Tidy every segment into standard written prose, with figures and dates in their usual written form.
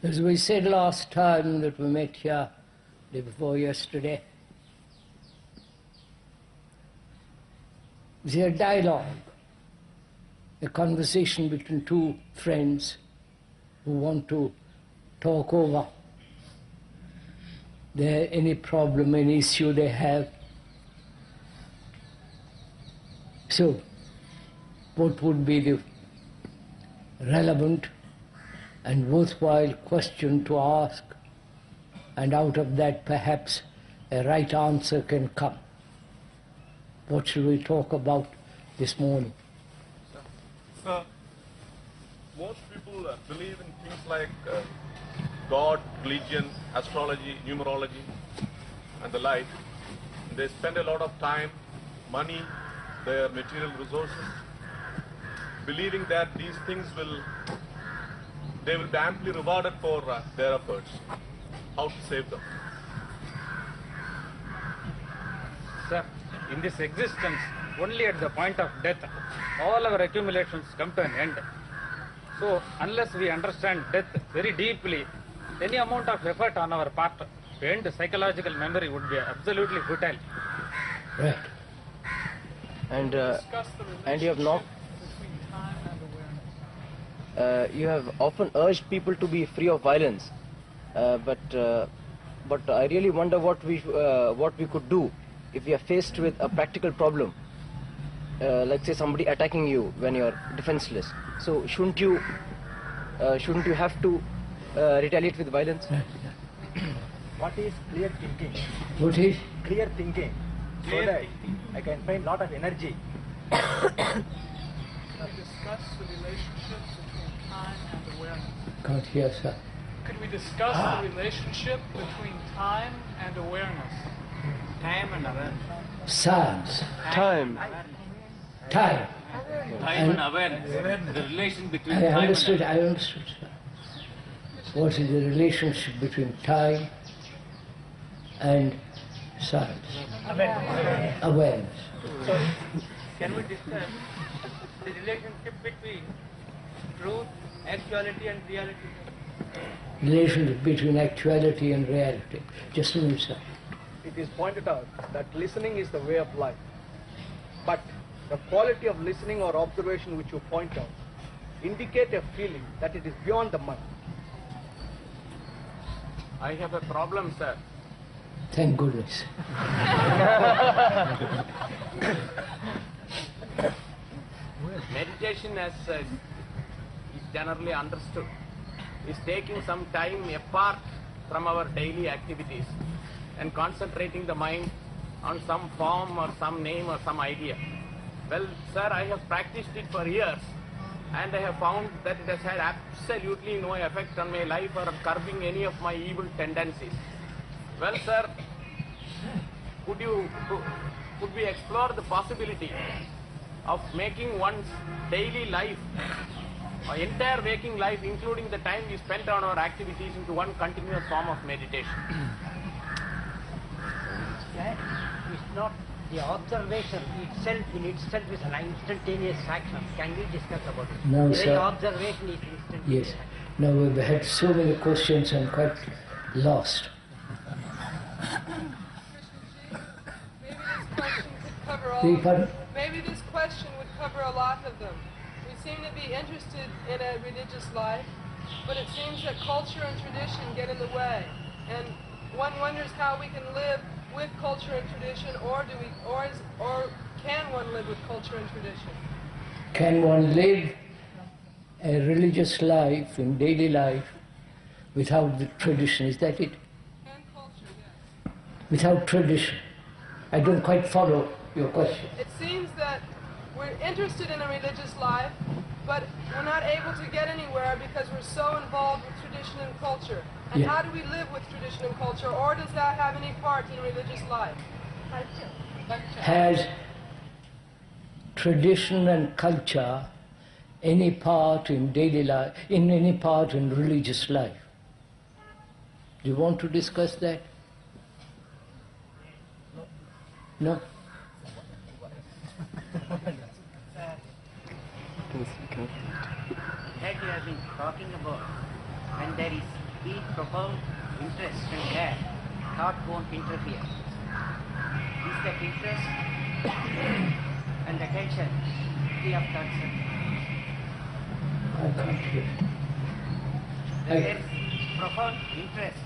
As we said last time that we met here, day before yesterday, it's a dialogue, a conversation between two friends who want to talk over any problem, any issue they have. So, what would be the relevant and worthwhile question to ask, and out of that perhaps a right answer can come. What shall we talk about this morning? Sir, most people believe in things like God, religion, astrology, numerology, and the like. They spend a lot of time, money, their material resources, believing that these things they will be amply rewarded for their efforts. How to save them? Sir, in this existence, only at the point of death, all our accumulations come to an end. So, unless we understand death very deeply, any amount of effort on our part to end psychological memory would be absolutely futile. Right. And you have not. You have often urged people to be free of violence, but I really wonder what we could do if we are faced with a practical problem. Like say somebody attacking you when you are defenseless. So shouldn't you have to retaliate with violence? What is clear thinking? What is? Clear thinking. So that I can find lot of energy. Discuss the relationships between time and awareness. Can't hear, sir. Could we discuss the relationship between time and awareness? Time and awareness. Science. Time. Time. Time and awareness. The relation between I time understood, and I understood, sir. What is the relationship between time and science? Awareness. So, can we discuss the relationship between truth, actuality and reality? Relationship between actuality and reality. Just a minute, sir. It is pointed out that listening is the way of life. But the quality of listening or observation which you point out indicate a feeling that it is beyond the mind. I have a problem, sir. Thank goodness. Meditation, as is generally understood, is taking some time apart from our daily activities and concentrating the mind on some form or some name or some idea. Well, sir, I have practiced it for years and I have found that it has had absolutely no effect on my life or curbing any of my evil tendencies. Well, sir, could we explore the possibility of making one's daily life, or entire waking life, including the time we spent on our activities, into one continuous form of meditation? It's not the observation itself in itself is an instantaneous action. Can we discuss about it? No, the sir. very observation is instantaneous. Yes. Now we've had so many questions, I'm quite lost. Maybe this question would cover a lot of them. We seem to be interested in a religious life, but it seems that culture and tradition get in the way. And one wonders how we can live with culture and tradition, or can one live with culture and tradition? Can one live a religious life in daily life without the tradition? Is that it? And culture, yes. Without tradition? I don't quite follow your question. It seems that we're interested in a religious life, but we're not able to get anywhere because we're so involved with tradition and culture. And how do we live with tradition and culture, or does that have any part in religious life? Has tradition and culture any part in daily life, in any part in religious life? Do you want to discuss that? No? That you have been talking about when there is deep, profound interest and care, thought won't interfere. Is that interest and attention free of thought, sir? I can't hear. There is profound interest.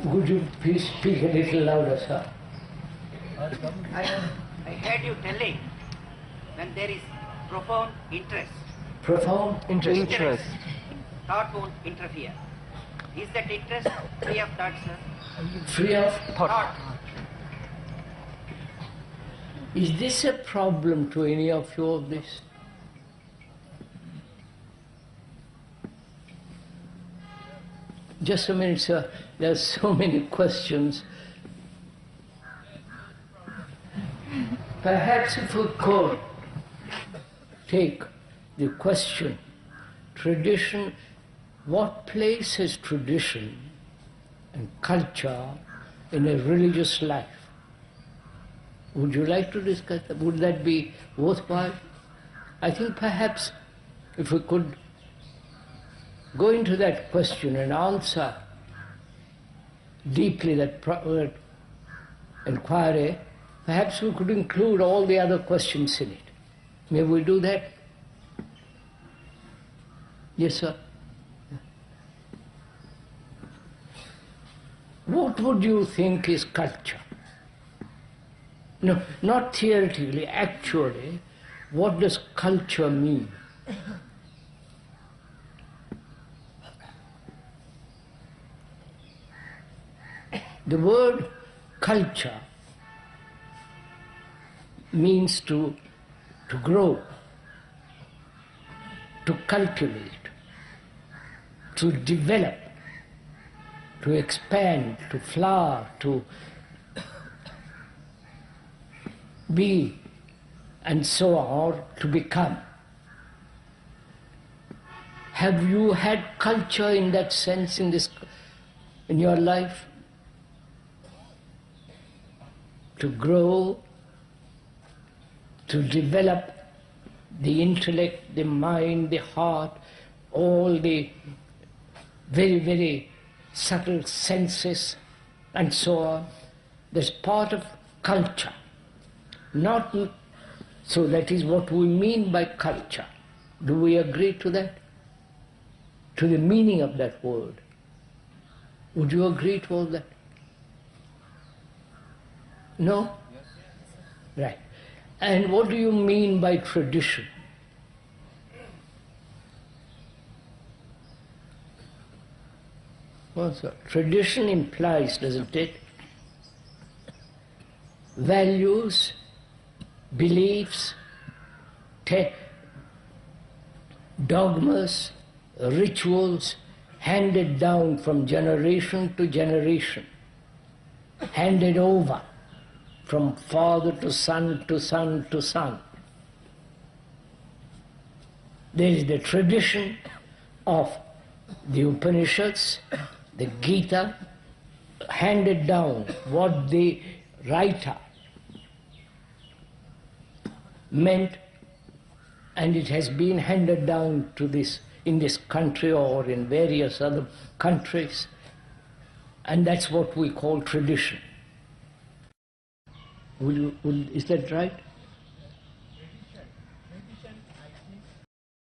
Would you please speak a little louder, sir? I heard you telling when there is profound interest. Profound Interest. Thought won't interfere. Is that interest free of thought, sir? free of Thought. Is this a problem to any of you of this? Just a minute, sir. There are so many questions. Perhaps if we could take the question, tradition, what place has tradition and culture in a religious life? Would you like to discuss that? Would that be worthwhile? I think perhaps if we could go into that question and answer deeply that inquiry, perhaps we could include all the other questions in it. May we do that? Yes, sir. What would you think is culture? No, not theoretically, actually, what does culture mean? The word culture means to grow, to cultivate, to develop, to expand, to flower, to be, and so on, to become. Have you had culture in that sense in your life? To grow, to develop the intellect, the mind, the heart, all the very, very subtle senses, and so on. That's part of culture. Not so that is what we mean by culture. Do we agree to that? To the meaning of that word? Would you agree to all that? No? Right. And what do you mean by tradition? Well, so tradition implies, doesn't it, values, beliefs, dogmas, rituals handed down from generation to generation, handed over from father to son to son to son. There is the tradition of the Upanishads, the Gita, handed down what the writer meant, and it has been handed down to this in this country or in various other countries, and that's what we call tradition. Is that right?